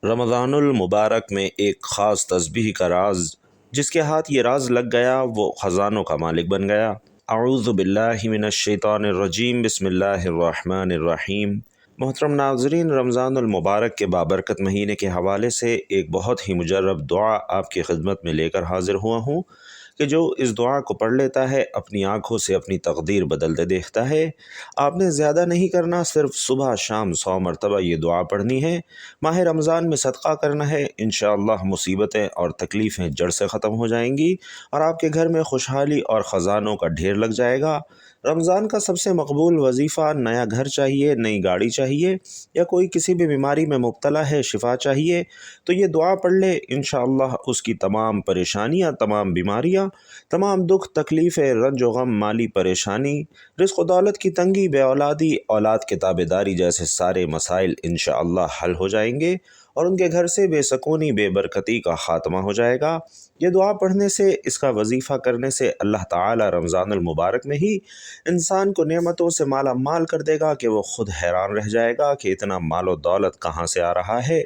رمضان المبارک میں ایک خاص تسبیح کا راز، جس کے ہاتھ یہ راز لگ گیا وہ خزانوں کا مالک بن گیا۔ اعوذ باللہ من الشیطان الرجیم، بسم اللہ الرحمن الرحیم۔ محترم ناظرین، رمضان المبارک کے بابرکت مہینے کے حوالے سے ایک بہت ہی مجرب دعا آپ کی خدمت میں لے کر حاضر ہوا ہوں کہ جو اس دعا کو پڑھ لیتا ہے اپنی آنکھوں سے اپنی تقدیر بدلتے دیکھتا ہے۔ آپ نے زیادہ نہیں کرنا، صرف صبح شام 100 مرتبہ یہ دعا پڑھنی ہے۔ ماہ رمضان میں صدقہ کرنا ہے، انشاءاللہ مصیبتیں اور تکلیفیں جڑ سے ختم ہو جائیں گی اور آپ کے گھر میں خوشحالی اور خزانوں کا ڈھیر لگ جائے گا۔ رمضان کا سب سے مقبول وظیفہ، نیا گھر چاہیے، نئی گاڑی چاہیے، یا کوئی کسی بھی بیماری میں مبتلا ہے، شفا چاہیے، تو یہ دعا پڑھ لے، انشاءاللہ اس کی تمام پریشانیاں، تمام بیماریاں، تمام دکھ تکلیفیں، رنج و غم، مالی پریشانی، رزق و دولت کی تنگی، بے اولادی، اولاد کے تابع داری جیسے سارے مسائل انشاءاللہ حل ہو جائیں گے اور ان کے گھر سے بے سکونی، بے برکتی کا خاتمہ ہو جائے گا۔ یہ دعا پڑھنے سے، اس کا وظیفہ کرنے سے اللہ تعالی رمضان المبارک میں ہی انسان کو نعمتوں سے مالا مال کر دے گا کہ وہ خود حیران رہ جائے گا کہ اتنا مال و دولت کہاں سے آ رہا ہے۔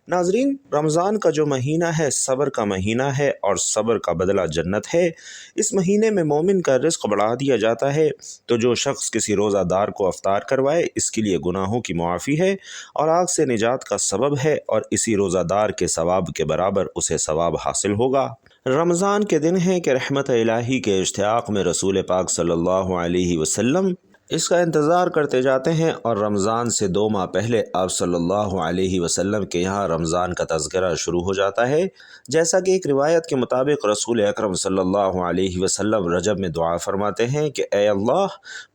ناظرین، رمضان کا جو مہینہ ہے صبر کا مہینہ ہے اور صبر کا بدلہ جنت ہے۔ اس مہینے میں مومن کا رزق بڑھا دیا جاتا ہے، تو جو شخص کسی روزہ دار کو افطار کروائے اس کے لیے گناہوں کی معافی ہے اور آگ سے نجات کا سبب ہے، اور اسی روزہ دار کے ثواب کے برابر اسے ثواب حاصل ہوگا۔ رمضان کے دن ہے کہ رحمت الہی کے اشتیاق میں رسول پاک صلی اللہ علیہ وسلم اس کا انتظار کرتے جاتے ہیں، اور رمضان سے 2 ماہ پہلے آپ صلی اللہ علیہ وسلم کے یہاں رمضان کا تذکرہ شروع ہو جاتا ہے۔ جیسا کہ ایک روایت کے مطابق رسول اکرم صلی اللہ علیہ وسلم رجب میں دعا فرماتے ہیں کہ اے اللہ،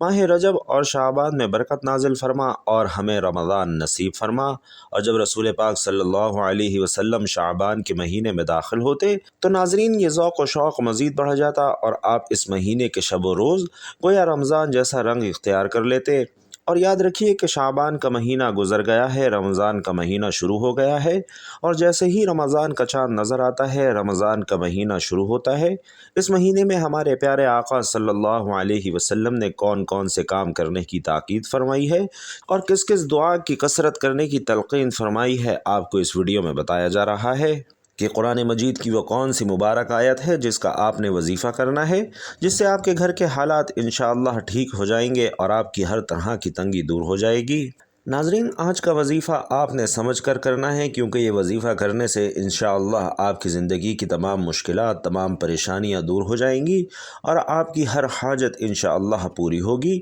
ماہ رجب اور شعبان میں برکت نازل فرما اور ہمیں رمضان نصیب فرما۔ اور جب رسول پاک صلی اللہ علیہ وسلم شعبان کے مہینے میں داخل ہوتے تو ناظرین یہ ذوق و شوق مزید بڑھ جاتا، اور آپ اس مہینے کے شب و روز گویا رمضان جیسا رنگ اختیار کر لیتے۔ اور یاد رکھیے کہ شعبان کا مہینہ گزر گیا ہے، رمضان کا مہینہ شروع ہو گیا ہے، اور جیسے ہی رمضان کا چاند نظر آتا ہے رمضان کا مہینہ شروع ہوتا ہے۔ اس مہینے میں ہمارے پیارے آقا صلی اللہ علیہ وسلم نے کون کون سے کام کرنے کی تاکید فرمائی ہے اور کس کس دعا کی کثرت کرنے کی تلقین فرمائی ہے، آپ کو اس ویڈیو میں بتایا جا رہا ہے کہ قرآن مجید کی وہ کون سی مبارک آیت ہے جس کا آپ نے وظیفہ کرنا ہے، جس سے آپ کے گھر کے حالات انشاءاللہ ٹھیک ہو جائیں گے اور آپ کی ہر طرح کی تنگی دور ہو جائے گی۔ ناظرین، آج کا وظیفہ آپ نے سمجھ کر کرنا ہے، کیونکہ یہ وظیفہ کرنے سے انشاءاللہ آپ کی زندگی کی تمام مشکلات، تمام پریشانیاں دور ہو جائیں گی اور آپ کی ہر حاجت انشاءاللہ پوری ہوگی۔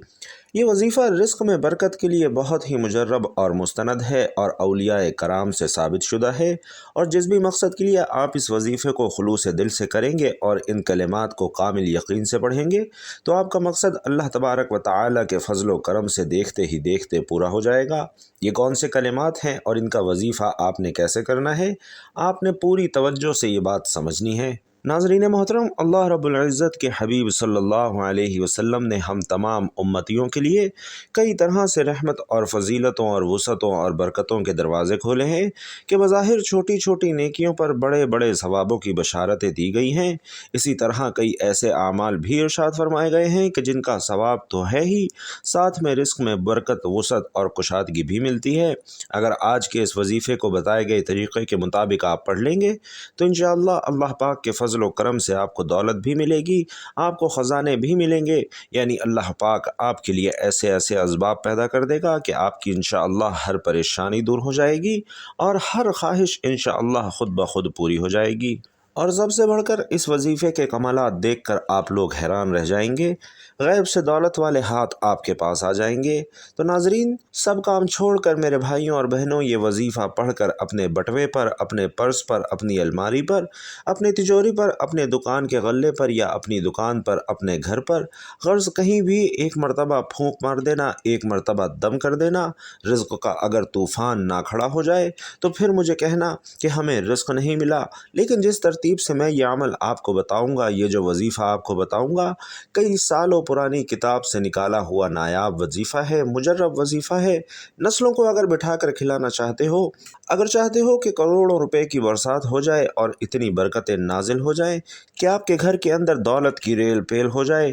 یہ وظیفہ رزق میں برکت کے لیے بہت ہی مجرب اور مستند ہے اور اولیاء کرام سے ثابت شدہ ہے، اور جس بھی مقصد کے لیے آپ اس وظیفے کو خلوص دل سے کریں گے اور ان کلمات کو کامل یقین سے پڑھیں گے تو آپ کا مقصد اللہ تبارک و تعالی کے فضل و کرم سے دیکھتے ہی دیکھتے پورا ہو جائے گا۔ یہ کون سے کلمات ہیں اور ان کا وظیفہ آپ نے کیسے کرنا ہے، آپ نے پوری توجہ سے یہ بات سمجھنی ہے۔ ناظرین محترم، اللہ رب العزت کے حبیب صلی اللہ علیہ وسلم نے ہم تمام امتیوں کے لیے کئی طرح سے رحمت اور فضیلتوں اور وسعتوں اور برکتوں کے دروازے کھولے ہیں کہ بظاہر چھوٹی چھوٹی نیکیوں پر بڑے بڑے ثوابوں کی بشارتیں دی گئی ہیں۔ اسی طرح کئی ایسے اعمال بھی ارشاد فرمائے گئے ہیں کہ جن کا ثواب تو ہے ہی، ساتھ میں رزق میں برکت، وسعت اور کشادگی بھی ملتی ہے۔ اگر آج کے اس وظیفے کو بتائے گئے طریقے کے مطابق آپ پڑھ لیں گے تو انشاءاللہ اللہ پاک کے فضل و کرم سے آپ کو دولت بھی ملے گی، آپ کو خزانے بھی ملیں گے، یعنی اللہ پاک آپ کے لیے ایسے ایسے اسباب پیدا کر دے گا کہ آپ کی انشاءاللہ ہر پریشانی دور ہو جائے گی اور ہر خواہش انشاءاللہ خود بخود پوری ہو جائے گی۔ اور سب سے بڑھ کر اس وظیفے کے کمالات دیکھ کر آپ لوگ حیران رہ جائیں گے، غیب سے دولت والے ہاتھ آپ کے پاس آ جائیں گے۔ تو ناظرین، سب کام چھوڑ کر میرے بھائیوں اور بہنوں یہ وظیفہ پڑھ کر اپنے بٹوے پر، اپنے پرس پر، اپنی الماری پر، اپنی تجوری پر، اپنے دکان کے غلے پر یا اپنی دکان پر، اپنے گھر پر، غرض کہیں بھی ایک مرتبہ پھونک مار دینا، ایک مرتبہ دم کر دینا۔ رزق کا اگر طوفان نہ کھڑا ہو جائے تو پھر مجھے کہنا کہ ہمیں رزق نہیں ملا، لیکن جس ترتیب سے میں یہ عمل آپ کو بتاؤں گا، یہ جو وظیفہ آپ کو بتاؤں گا، کئی سالوں پرانی کتاب سے نکالا ہوا نایاب وظیفہ ہے، مجرب وظیفہ ہے۔ نسلوں کو اگر بٹھا کر کھلانا چاہتے ہو، اگر چاہتے ہو کہ کروڑوں روپے کی برسات ہو جائے اور اتنی برکتیں نازل ہو جائیں کہ آپ کے گھر کے اندر دولت کی ریل پیل ہو جائے،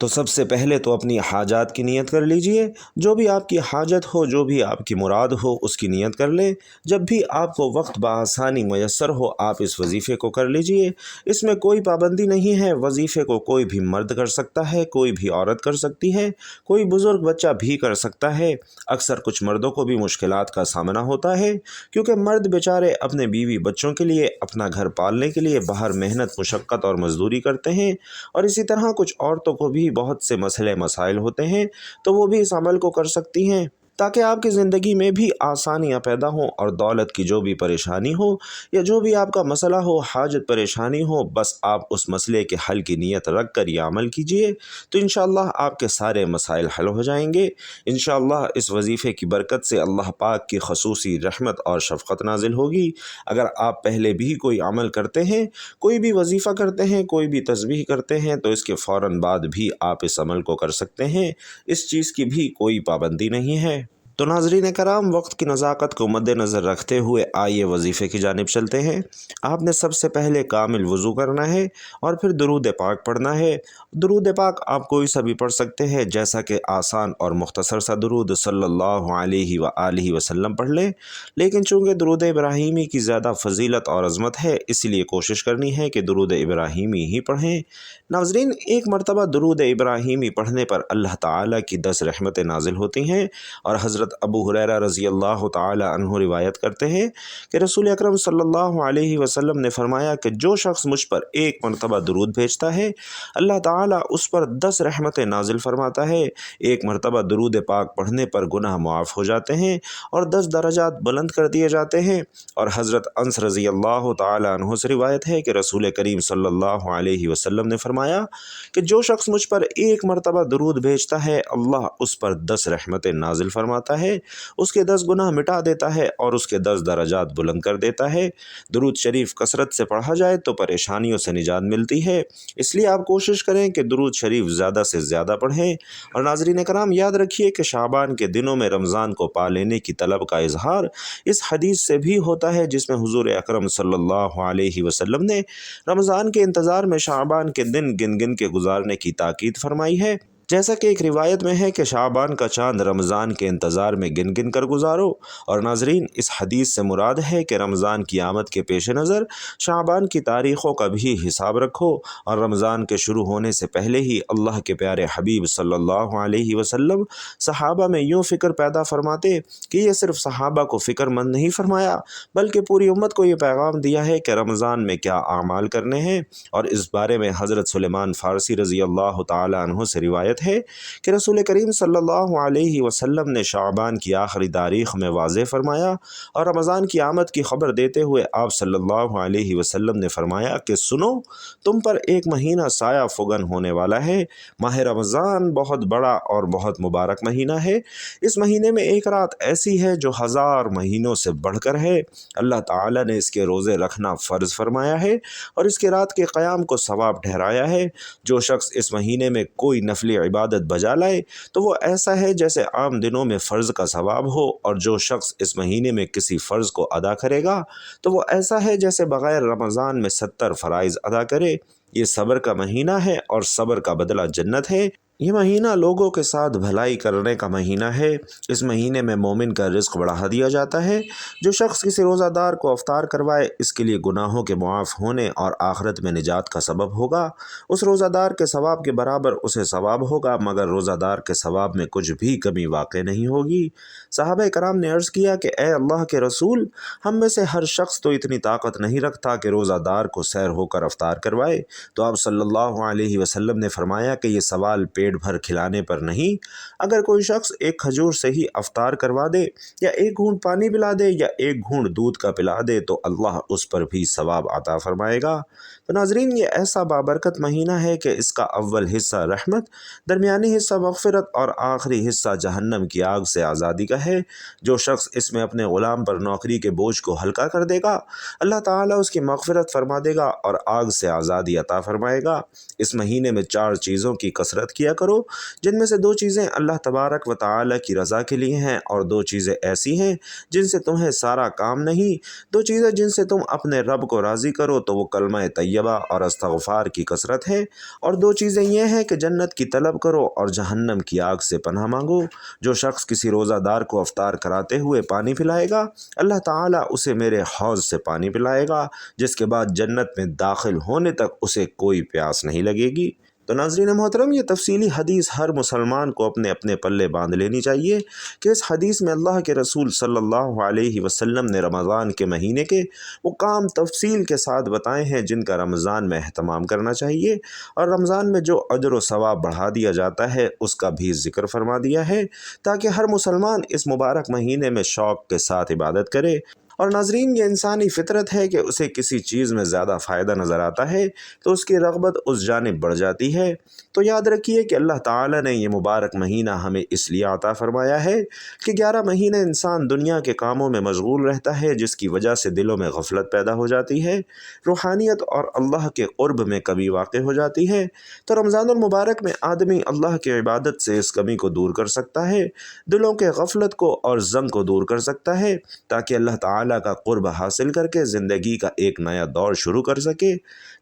تو سب سے پہلے تو اپنی حاجات کی نیت کر لیجئے، جو بھی آپ کی حاجت ہو، جو بھی آپ کی مراد ہو، اس کی نیت کر لیں۔ جب بھی آپ کو وقت بآسانی میسر ہو آپ اس وظیفے کو کر لیجئے۔ اس میں کوئی پابندی نہیں ہے، وظیفے کو کوئی بھی مرد کر سکتا ہے، کوئی بھی عورت کر سکتی ہے، کوئی بزرگ بچہ بھی کر سکتا ہے۔ اکثر کچھ مردوں کو بھی مشکلات کا سامنا ہوتا ہے، کیونکہ مرد بیچارے اپنے بیوی بچوں کے لیے، اپنا گھر پالنے کے لیے باہر محنت مشقت اور مزدوری کرتے ہیں، اور اسی طرح کچھ عورتوں کو بھی بہت سے مسئلے مسائل ہوتے ہیں، تو وہ بھی اس عمل کو کر سکتی ہیں، تاکہ آپ کی زندگی میں بھی آسانیاں پیدا ہوں، اور دولت کی جو بھی پریشانی ہو یا جو بھی آپ کا مسئلہ ہو، حاجت پریشانی ہو، بس آپ اس مسئلے کے حل کی نیت رکھ کر یہ عمل کیجئے، تو انشاءاللہ آپ کے سارے مسائل حل ہو جائیں گے۔ انشاءاللہ اس وظیفے کی برکت سے اللہ پاک کی خصوصی رحمت اور شفقت نازل ہوگی۔ اگر آپ پہلے بھی کوئی عمل کرتے ہیں، کوئی بھی وظیفہ کرتے ہیں، کوئی بھی تسبیح کرتے ہیں، تو اس کے فوراً بعد بھی آپ اس عمل کو کر سکتے ہیں، اس چیز کی بھی کوئی پابندی نہیں ہے۔ تو ناظرین کرام، وقت کی نزاکت کو مد نظر رکھتے ہوئے آئیے وظیفے کی جانب چلتے ہیں۔ آپ نے سب سے پہلے کامل وضو کرنا ہے اور پھر درود پاک پڑھنا ہے۔ درود پاک آپ کوئی سا بھی پڑھ سکتے ہیں، جیسا کہ آسان اور مختصر سا درود صلی اللہ علیہ وآلہ وسلم پڑھ لیں، لیکن چونکہ درود ابراہیمی کی زیادہ فضیلت اور عظمت ہے، اس لیے کوشش کرنی ہے کہ درود ابراہیمی ہی پڑھیں۔ ناظرین، ایک مرتبہ درود ابراہیمی پڑھنے پر اللہ تعالیٰ کی 10 رحمتیں نازل ہوتی ہیں، اور حضرت ابو ہریرہ رضی اللہ تعالی عنہ روایت کرتے ہیں کہ رسول اکرم صلی اللہ علیہ وسلم نے فرمایا کہ جو شخص مجھ پر ایک مرتبہ درود بھیجتا ہے، اللہ تعالیٰ اس پر 10 رحمتیں نازل فرماتا ہے۔ ایک مرتبہ درود پاک پڑھنے پر گناہ معاف ہو جاتے ہیں اور 10 درجات بلند کر دیے جاتے ہیں۔ اور حضرت انس رضی اللہ تعالی عنہ سے روایت ہے کہ رسول کریم صلی اللہ علیہ وسلم نے فرمایا کہ جو شخص مجھ پر ایک مرتبہ درود بھیجتا ہے، اللہ اس پر 10 رحمتیں نازل فرماتا ہے، اس کے 10 گناہ مٹا دیتا ہے اور اس کے 10 درجات بلند کر دیتا ہے۔ درود شریف کثرت سے پڑھا جائے تو پریشانیوں سے نجات ملتی ہے، اس لیے آپ کوشش کریں کہ درود شریف زیادہ سے زیادہ پڑھیں۔ اور ناظرین کرام، یاد رکھیے کہ شعبان کے دنوں میں رمضان کو پا لینے کی طلب کا اظہار اس حدیث سے بھی ہوتا ہے، جس میں حضور اکرم صلی اللہ علیہ وسلم نے رمضان کے انتظار میں شعبان کے دن گن گن کے گزارنے کی تاکید فرمائی ہے۔ جیسا کہ ایک روایت میں ہے کہ شعبان کا چاند رمضان کے انتظار میں گن گن کر گزارو، اور ناظرین اس حدیث سے مراد ہے کہ رمضان کی آمد کے پیش نظر شعبان کی تاریخوں کا بھی حساب رکھو، اور رمضان کے شروع ہونے سے پہلے ہی اللہ کے پیارے حبیب صلی اللہ علیہ وسلم صحابہ میں یوں فکر پیدا فرماتے کہ یہ صرف صحابہ کو فکر مند نہیں فرمایا، بلکہ پوری امت کو یہ پیغام دیا ہے کہ رمضان میں کیا اعمال کرنے ہیں۔ اور اس بارے میں حضرت سلیمان فارسی رضی اللہ تعالی عنہ سے روایت ہے کہ رسول کریم صلی اللہ علیہ وسلم نے شعبان کی آخری تاریخ میں واضح فرمایا، اور رمضان کی آمد کی خبر دیتے ہوئے آپ صلی اللہ علیہ وسلم نے فرمایا کہ سنو، تم پر ایک مہینہ سایہ فگن ہونے والا ہے۔ ماہ رمضان بہت بڑا اور بہت مبارک مہینہ ہے۔ اس مہینے میں ایک رات ایسی ہے جو 1000 مہینوں سے بڑھ کر ہے۔ اللہ تعالیٰ نے اس کے روزے رکھنا فرض فرمایا ہے اور اس کے رات کے قیام کو ثواب ٹھہرایا ہے۔ جو شخص اس مہینے میں کوئی نفل عبادت بجا لائے تو وہ ایسا ہے جیسے عام دنوں میں فرض کا ثواب ہو، اور جو شخص اس مہینے میں کسی فرض کو ادا کرے گا تو وہ ایسا ہے جیسے بغیر رمضان میں 70 فرائض ادا کرے۔ یہ صبر کا مہینہ ہے اور صبر کا بدلہ جنت ہے۔ یہ مہینہ لوگوں کے ساتھ بھلائی کرنے کا مہینہ ہے۔ اس مہینے میں مومن کا رزق بڑھا دیا جاتا ہے۔ جو شخص کسی روزہ دار کو افطار کروائے، اس کے لیے گناہوں کے معاف ہونے اور آخرت میں نجات کا سبب ہوگا۔ اس روزہ دار کے ثواب کے برابر اسے ثواب ہوگا، مگر روزہ دار کے ثواب میں کچھ بھی کمی واقع نہیں ہوگی۔ صحابہ کرام نے عرض کیا کہ اے اللہ کے رسول، ہم میں سے ہر شخص تو اتنی طاقت نہیں رکھتا کہ روزہ دار کو سیر ہو کر افطار کروائے۔ تو آپ صلی اللہ علیہ وسلم نے فرمایا کہ یہ سوال پیٹ بھر کھلانے پر نہیں، اگر کوئی شخص ایک کھجور سے ہی افطار کروا دے، یا ایک گھونٹ پانی پلا دے، یا ایک گھونٹ دودھ کا پلا دے، تو اللہ اس پر بھی ثواب عطا فرمائے گا۔ تو ناظرین، یہ ایسا بابرکت مہینہ ہے کہ اس کا اول حصہ رحمت، درمیانی حصہ مغفرت اور آخری حصہ جہنم کی آگ سے آزادی کا ہے۔ جو شخص اس میں اپنے غلام پر نوکری کے بوجھ کو ہلکا کر دے گا، اللہ تعالیٰ اس کی مغفرت فرما دے گا اور آگ سے آزادی عطا فرمائے گا۔ اس مہینے میں 4 چیزوں کی کثرت کیا کرو جن میں سے 2 چیزیں اللہ تبارک و تعالی کی رضا کے لیے ہیں اور 2 چیزیں ایسی ہیں جن سے تمہیں سارا کام نہیں۔ 2 چیزیں جن سے تم اپنے رب کو راضی کرو تو وہ کلمہ طیبہ اور استغفار کی کثرت ہے، اور 2 چیزیں یہ ہیں کہ جنت کی طلب کرو اور جہنم کی آگ سے پناہ مانگو۔ جو شخص کسی روزہ دار کو افطار کراتے ہوئے پانی پلائے گا، اللہ تعالیٰ اسے میرے حوض سے پانی پلائے گا، جس کے بعد جنت میں داخل ہونے تک اسے کوئی پیاس نہیں لگے گی۔ تو ناظرین محترم، یہ تفصیلی حدیث ہر مسلمان کو اپنے اپنے پلے باندھ لینی چاہیے کہ اس حدیث میں اللہ کے رسول صلی اللہ علیہ وسلم نے رمضان کے مہینے کے وہ کام تفصیل کے ساتھ بتائے ہیں جن کا رمضان میں اہتمام کرنا چاہیے، اور رمضان میں جو اجر و ثواب بڑھا دیا جاتا ہے اس کا بھی ذکر فرما دیا ہے، تاکہ ہر مسلمان اس مبارک مہینے میں شوق کے ساتھ عبادت کرے۔ اور ناظرین، یہ انسانی فطرت ہے کہ اسے کسی چیز میں زیادہ فائدہ نظر آتا ہے تو اس کی رغبت اس جانب بڑھ جاتی ہے۔ تو یاد رکھیے کہ اللہ تعالیٰ نے یہ مبارک مہینہ ہمیں اس لیے عطا فرمایا ہے کہ 11 مہینے انسان دنیا کے کاموں میں مشغول رہتا ہے، جس کی وجہ سے دلوں میں غفلت پیدا ہو جاتی ہے، روحانیت اور اللہ کے قرب میں کمی واقع ہو جاتی ہے۔ تو رمضان المبارک میں آدمی اللہ کی عبادت سے اس کمی کو دور کر سکتا ہے، دلوں کے غفلت کو اور زنگ کو دور کر سکتا ہے، تاکہ اللہ تعالیٰ کا قرب حاصل کر کے زندگی کا ایک نیا دور شروع کر سکے۔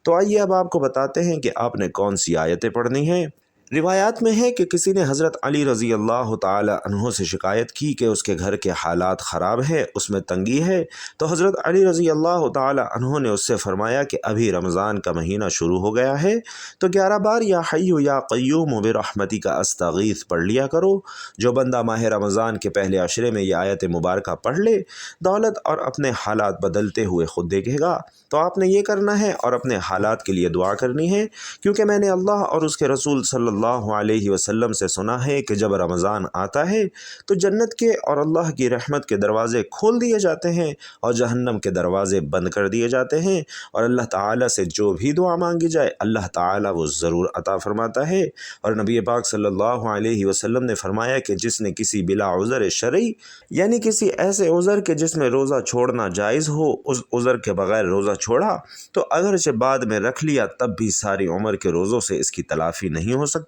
تو آئیے اب آپ کو بتاتے ہیں کہ آپ نے کون سی آیتیں پڑھنی ہیں۔ روایات میں ہے کہ کسی نے حضرت علی رضی اللہ تعالی عنہ سے شکایت کی کہ اس کے گھر کے حالات خراب ہے، اس میں تنگی ہے، تو حضرت علی رضی اللہ تعالی عنہ نے اس سے فرمایا کہ ابھی رمضان کا مہینہ شروع ہو گیا ہے تو 11 بار یا حی یا قیوم برحمتی کا استغیث پڑھ لیا کرو۔ جو بندہ ماہ رمضان کے پہلے عشرے میں یہ آیت مبارکہ پڑھ لے، دولت اور اپنے حالات بدلتے ہوئے خود دیکھے گا۔ تو آپ نے یہ کرنا ہے اور اپنے حالات کے لیے دعا کرنی ہے، کیونکہ میں نے اللہ اور اس کے رسول صلی اللہ علیہ وسلم سے سنا ہے کہ جب رمضان آتا ہے تو جنت کے اور اللہ کی رحمت کے دروازے کھول دیے جاتے ہیں اور جہنم کے دروازے بند کر دیے جاتے ہیں، اور اللہ تعالیٰ سے جو بھی دعا مانگی جائے اللہ تعالیٰ وہ ضرور عطا فرماتا ہے۔ اور نبی پاک صلی اللہ علیہ وسلم نے فرمایا کہ جس نے کسی بلا عذر شرعی، یعنی کسی ایسے عذر کے جس میں روزہ چھوڑنا جائز ہو، اس عذر کے بغیر روزہ چھوڑا تو اگرچہ بعد میں رکھ لیا تب بھی ساری عمر کے روزوں سے اس کی تلافی نہیں ہو سکتی۔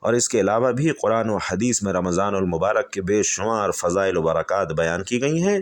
اور اس کے علاوہ بھی قرآن و حدیث میں رمضان المبارک کے بے شمار فضائل و برکات بیان کی گئی ہیں۔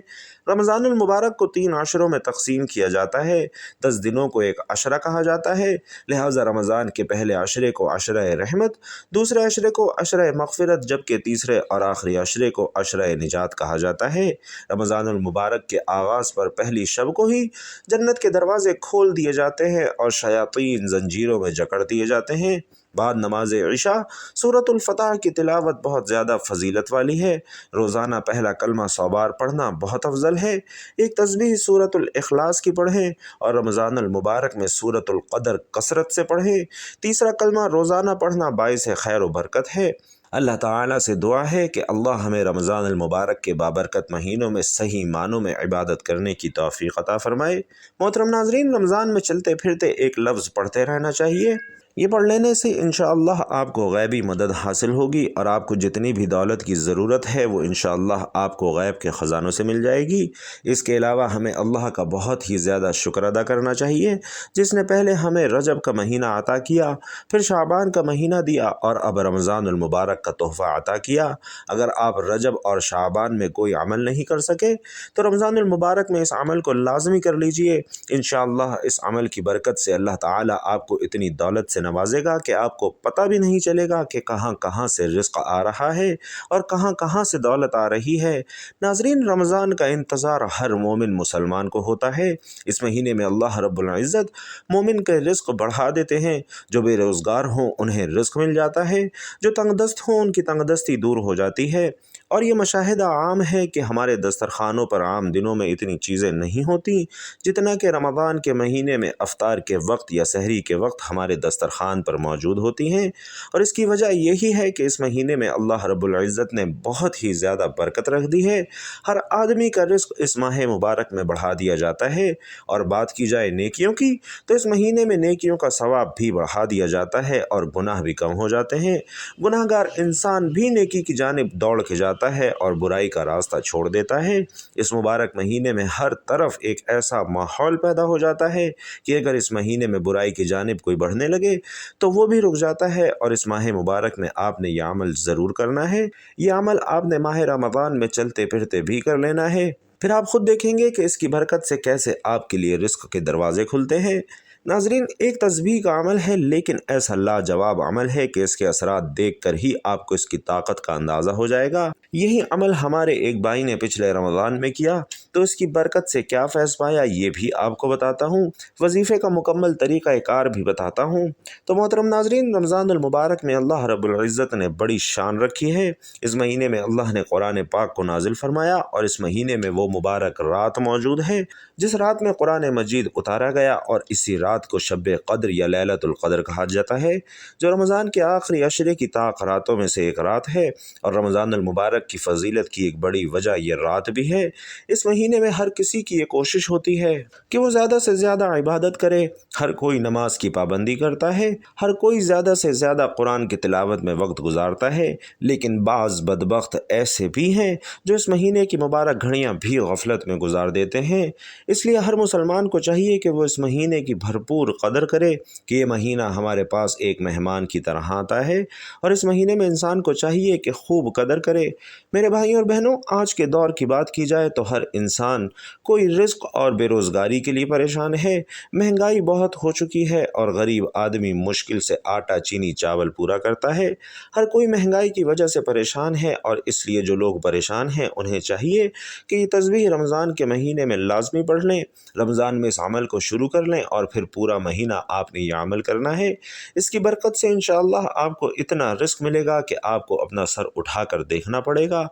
رمضان المبارک کو 3 عشروں میں تقسیم کیا جاتا ہے، 10 دنوں کو ایک عشرہ کہا جاتا ہے، لہٰذا رمضان کے پہلے عشرے کو عشرہ رحمت، دوسرے عشرے کو عشرہ مغفرت، جبکہ تیسرے اور آخری عشرے کو عشرہ نجات کہا جاتا ہے۔ رمضان المبارک کے آغاز پر پہلی شب کو ہی جنت کے دروازے کھول دیے جاتے ہیں اور شیاطین زنجیروں میں جکڑ دیے جاتے ہیں۔ بعد نماز عشاء سورۃ الفتح کی تلاوت بہت زیادہ فضیلت والی ہے۔ روزانہ پہلا کلمہ 100 بار پڑھنا بہت افضل ہے۔ ایک تسبیح سورۃ الاخلاص کی پڑھیں اور رمضان المبارک میں سورۃ القدر کثرت سے پڑھیں۔ تیسرا کلمہ روزانہ پڑھنا باعث خیر و برکت ہے۔ اللہ تعالیٰ سے دعا ہے کہ اللہ ہمیں رمضان المبارک کے بابرکت مہینوں میں صحیح معنوں میں عبادت کرنے کی توفیق عطا فرمائے۔ محترم ناظرین، رمضان میں چلتے پھرتے ایک لفظ پڑھتے رہنا چاہیے۔ یہ پڑھ لینے سے انشاءاللہ آپ کو غیبی مدد حاصل ہوگی اور آپ کو جتنی بھی دولت کی ضرورت ہے وہ انشاءاللہ آپ کو غیب کے خزانوں سے مل جائے گی۔ اس کے علاوہ ہمیں اللہ کا بہت ہی زیادہ شکر ادا کرنا چاہیے، جس نے پہلے ہمیں رجب کا مہینہ عطا کیا، پھر شعبان کا مہینہ دیا اور اب رمضان المبارک کا تحفہ عطا کیا۔ اگر آپ رجب اور شعبان میں کوئی عمل نہیں کر سکے تو رمضان المبارک میں اس عمل کو لازمی کر لیجئے۔ انشاءاللہ اس عمل کی برکت سے اللہ تعالیٰ آپ کو اتنی دولت سے نوازے گا کہ آپ کو پتہ بھی نہیں چلے گا کہ کہاں کہاں سے رزق آ رہا ہے اور کہاں کہاں سے دولت آ رہی ہے۔ ناظرین، رمضان کا انتظار ہر مومن مسلمان کو ہوتا ہے۔ اس مہینے میں اللہ رب العزت مومن کے رزق بڑھا دیتے ہیں۔ جو بے روزگار ہوں انہیں رزق مل جاتا ہے، جو تنگ دست ہوں ان کی تنگ دستی دور ہو جاتی ہے۔ اور یہ مشاہدہ عام ہے کہ ہمارے دسترخوانوں پر عام دنوں میں اتنی چیزیں نہیں ہوتی جتنا کہ رمضان کے مہینے میں افطار کے وقت یا سحری کے وقت ہمارے دسترخوان پر موجود ہوتی ہیں۔ اور اس کی وجہ یہی ہے کہ اس مہینے میں اللہ رب العزت نے بہت ہی زیادہ برکت رکھ دی ہے۔ ہر آدمی کا رزق اس ماہ مبارک میں بڑھا دیا جاتا ہے۔ اور بات کی جائے نیکیوں کی تو اس مہینے میں نیکیوں کا ثواب بھی بڑھا دیا جاتا ہے اور گناہ بھی کم ہو جاتے ہیں۔ گناہ گار انسان بھی نیکی کی جانب دوڑ کے جاتا جاتا ہے اور برائی کا راستہ چھوڑ دیتا ہے۔ اس مبارک مہینے میں ہر طرف ایک ایسا ماحول پیدا ہو جاتا ہے کہ اگر اس مہینے میں برائی کی جانب کوئی بڑھنے لگے تو وہ بھی رک جاتا ہے، اور اس ماہ مبارک میں آپ نے یہ عمل ضرور کرنا ہے۔ یہ عمل آپ نے ماہ رمضان میں چلتے پھرتے بھی کر لینا ہے، پھر آپ خود دیکھیں گے کہ اس کی برکت سے کیسے آپ کے لیے رزق کے دروازے کھلتے ہیں۔ ناظرین، ایک تسبیح کا عمل ہے، لیکن ایسا لاجواب عمل ہے کہ اس کے اثرات دیکھ کر ہی آپ کو اس کی طاقت کا اندازہ ہو جائے گا۔ یہی عمل ہمارے ایک بھائی نے پچھلے رمضان میں کیا تو اس کی برکت سے کیا فیض پایا یہ بھی آپ کو بتاتا ہوں، وظیفے کا مکمل طریقہ کار بھی بتاتا ہوں۔ تو محترم ناظرین، رمضان المبارک میں اللہ رب العزت نے بڑی شان رکھی ہے۔ اس مہینے میں اللہ نے قرآن پاک کو نازل فرمایا، اور اس مہینے میں وہ مبارک رات موجود ہے جس رات میں قرآن مجید اتارا گیا، اور اسی رات کو شب قدر یا لیلۃ القدر کہا جاتا ہے، جو رمضان کے آخری عشرے کی طاق راتوں میں سے ایک رات ہے۔ اور رمضان المبارک کی فضیلت کی ایک بڑی وجہ یہ رات بھی ہے۔ اس مہینے میں ہر کسی کی یہ کوشش ہوتی ہے کہ وہ زیادہ سے زیادہ عبادت کرے، ہر کوئی نماز کی پابندی کرتا ہے، ہر کوئی زیادہ سے زیادہ قرآن کی تلاوت میں وقت گزارتا ہے، لیکن بعض بدبخت ایسے بھی ہیں جو اس مہینے کی مبارک گھڑیاں بھی غفلت میں گزار دیتے ہیں۔ اس لیے ہر مسلمان کو چاہیے کہ وہ اس مہینے کی بھرپور قدر کرے کہ یہ مہینہ ہمارے پاس ایک مہمان کی طرح آتا ہے، اور اس مہینے میں انسان کو چاہیے کہ خوب قدر کرے۔ میرے بھائیوں اور بہنوں، آج کے دور کی بات کی جائے تو ہر انسان کوئی رزق اور بے روزگاری کے لیے پریشان ہے۔ مہنگائی بہت ہو چکی ہے اور غریب آدمی مشکل سے آٹا چینی چاول پورا کرتا ہے۔ ہر کوئی مہنگائی کی وجہ سے پریشان ہے، اور اس لیے جو لوگ پریشان ہیں انہیں چاہیے کہ یہ تسبیح رمضان کے مہینے میں لازمی پڑھ لیں، رمضان میں اس عمل کو شروع کر لیں، اور پھر پورا مہینہ آپ نے یہ عمل کرنا ہے۔ اس کی برکت سے انشاءاللہ آپ کو اتنا رزق ملے گا کہ آپ کو اپنا سر اٹھا کر دیکھنا پڑے گا۔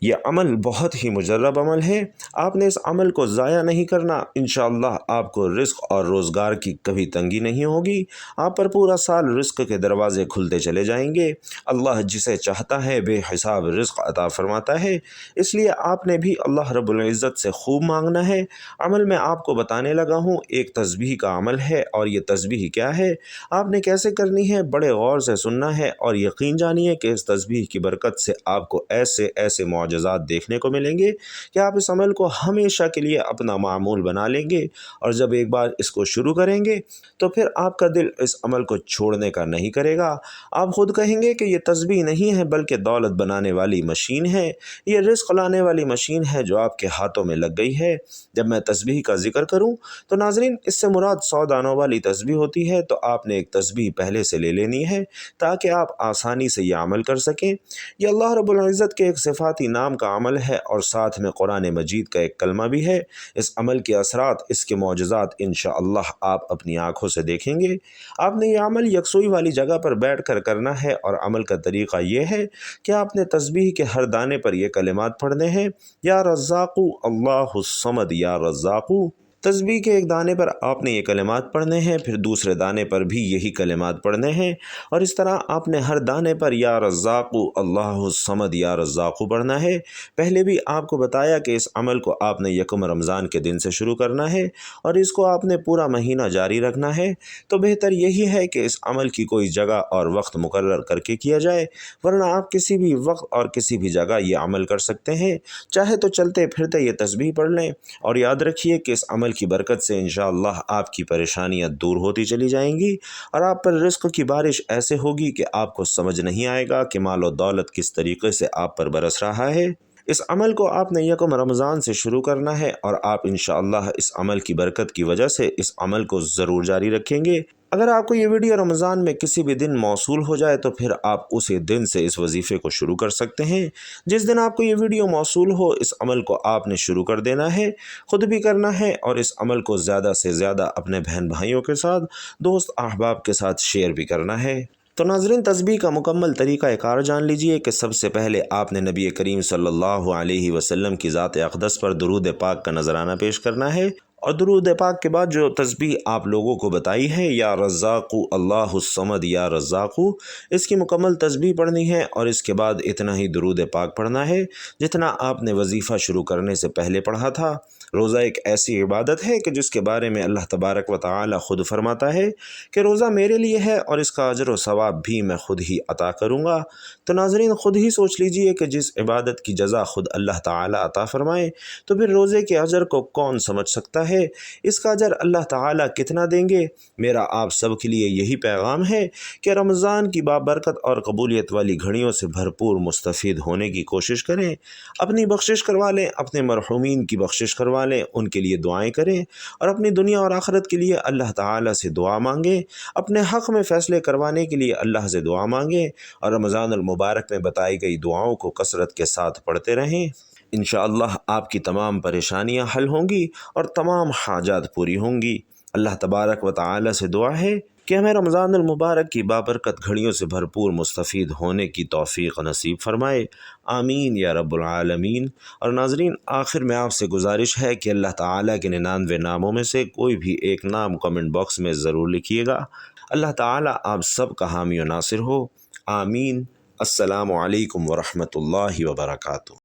یہ عمل بہت ہی مجرب عمل ہے، آپ نے اس عمل کو ضائع نہیں کرنا۔ انشاءاللہ آپ کو رزق اور روزگار کی کبھی تنگی نہیں ہوگی، آپ پر پورا سال رزق کے دروازے کھلتے چلے جائیں گے۔ اللہ جسے چاہتا ہے بے حساب رزق عطا فرماتا ہے، اس لیے آپ نے بھی اللہ رب العزت سے خوب مانگنا ہے۔ عمل میں آپ کو بتانے لگا ہوں، ایک تسبیح کا عمل ہے، اور یہ تسبیح کیا ہے، آپ نے کیسے کرنی ہے، بڑے غور سے سننا ہے، اور یقین جانیے کہ اس تسبیح کی برکت سے آپ کو ایسے ایسے معجزات دیکھنے کو ملیں گے کہ آپ اس عمل کو ہمیشہ کے لیے اپنا معمول بنا لیں گے، اور جب ایک بار اس کو شروع کریں گے تو پھر آپ کا دل اس عمل کو چھوڑنے کا نہیں کرے گا۔ آپ خود کہیں گے کہ یہ تسبیح نہیں ہے بلکہ دولت بنانے والی مشین ہے، یہ رزق لانے والی مشین ہے جو آپ کے ہاتھوں میں لگ گئی ہے۔ جب میں تسبیح کا ذکر کروں تو ناظرین، اس سے مراد 100 دانوں والی تسبیح ہوتی ہے، تو آپ نے ایک تسبیح پہلے سے لے لینی ہے تاکہ آپ آسانی سے یہ عمل کر سکیں۔ یہ اللہ رب العزت کے ایک صفاتی نام کا عمل ہے، اور ساتھ میں قرآن مجید کا ایک کلمہ بھی ہے۔ اس عمل کے اثرات، اس کے معجزات انشاءاللہ آپ اپنی آنکھوں سے دیکھیں گے۔ آپ نے یہ عمل یکسوئی والی جگہ پر بیٹھ کر کرنا ہے، اور عمل کا طریقہ یہ ہے کہ آپ نے تسبیح کے ہر دانے پر یہ کلمات پڑھنے ہیں: یا رزاق اللہ الصمد یا رزاق۔ تسبیح کے ایک دانے پر آپ نے یہ کلمات پڑھنے ہیں، پھر دوسرے دانے پر بھی یہی کلمات پڑھنے ہیں، اور اس طرح آپ نے ہر دانے پر یا رزاق اللہ الصمد یا رزاق پڑھنا ہے۔ پہلے بھی آپ کو بتایا کہ اس عمل کو آپ نے یکم رمضان کے دن سے شروع کرنا ہے، اور اس کو آپ نے پورا مہینہ جاری رکھنا ہے۔ تو بہتر یہی ہے کہ اس عمل کی کوئی جگہ اور وقت مقرر کر کے کیا جائے، ورنہ آپ کسی بھی وقت اور کسی بھی جگہ یہ عمل کر سکتے ہیں، چاہے تو چلتے پھرتے یہ تسبیح پڑھ لیں۔ اور یاد رکھیے کہ اس عمل کی برکت سے انشاءاللہ آپ کی پریشانیاں دور ہوتی چلی جائیں گی، اور آپ پر رزق کی بارش ایسے ہوگی کہ آپ کو سمجھ نہیں آئے گا کہ مال و دولت کس طریقے سے آپ پر برس رہا ہے۔ اس عمل کو آپ نے یکم رمضان سے شروع کرنا ہے، اور آپ انشاءاللہ اس عمل کی برکت کی وجہ سے اس عمل کو ضرور جاری رکھیں گے۔ اگر آپ کو یہ ویڈیو رمضان میں کسی بھی دن موصول ہو جائے تو پھر آپ اسی دن سے اس وظیفے کو شروع کر سکتے ہیں۔ جس دن آپ کو یہ ویڈیو موصول ہو، اس عمل کو آپ نے شروع کر دینا ہے، خود بھی کرنا ہے، اور اس عمل کو زیادہ سے زیادہ اپنے بہن بھائیوں کے ساتھ، دوست احباب کے ساتھ شیئر بھی کرنا ہے۔ تو ناظرین، تسبیح کا مکمل طریقہ کار جان لیجئے کہ سب سے پہلے آپ نے نبی کریم صلی اللہ علیہ وسلم کی ذات اقدس پر درود پاک کا نذرانہ پیش کرنا ہے، اور درود پاک کے بعد جو تسبیح آپ لوگوں کو بتائی ہے یا رزاق اللہ الصمد یا رزاق، اس کی مکمل تسبیح پڑھنی ہے، اور اس کے بعد اتنا ہی درود پاک پڑھنا ہے جتنا آپ نے وظیفہ شروع کرنے سے پہلے پڑھا تھا۔ روزہ ایک ایسی عبادت ہے کہ جس کے بارے میں اللہ تبارک و تعالی خود فرماتا ہے کہ روزہ میرے لیے ہے اور اس کا اجر و ثواب بھی میں خود ہی عطا کروں گا۔ تو ناظرین خود ہی سوچ لیجئے کہ جس عبادت کی جزا خود اللہ تعالی عطا فرمائے تو پھر روزے کے اجر کو کون سمجھ سکتا ہے، اس کا اجر اللہ تعالی کتنا دیں گے۔ میرا آپ سب کے لیے یہی پیغام ہے کہ رمضان کی بابرکت اور قبولیت والی گھڑیوں سے بھرپور مستفید ہونے کی کوشش کریں، اپنی بخشش کروا لیں، اپنے مرحومین کی بخشش کروا لیں، ان کے لیے دعائیں کریں اور اپنی دنیا اور آخرت کے لیے اللہ تعالی سے دعا مانگیں، اپنے حق میں فیصلے کروانے کے لیے اللہ سے دعا مانگیں اور رمضان المبارک میں بتائی گئی دعاؤں کو کثرت کے ساتھ پڑھتے رہیں۔ انشاءاللہ آپ کی تمام پریشانیاں حل ہوں گی اور تمام حاجات پوری ہوں گی۔ اللہ تبارک و تعالی سے دعا ہے کہ ہمیں رمضان المبارک کی بابرکت گھڑیوں سے بھرپور مستفید ہونے کی توفیق نصیب فرمائے، آمین یا رب العالمین۔ اور ناظرین آخر میں آپ سے گزارش ہے کہ اللہ تعالیٰ کے 99 ناموں میں سے کوئی بھی ایک نام کمنٹ باکس میں ضرور لکھیے گا۔ اللہ تعالیٰ آپ سب کا حامی و ناصر ہو، آمین۔ السلام علیکم ورحمۃ اللہ وبرکاتہ۔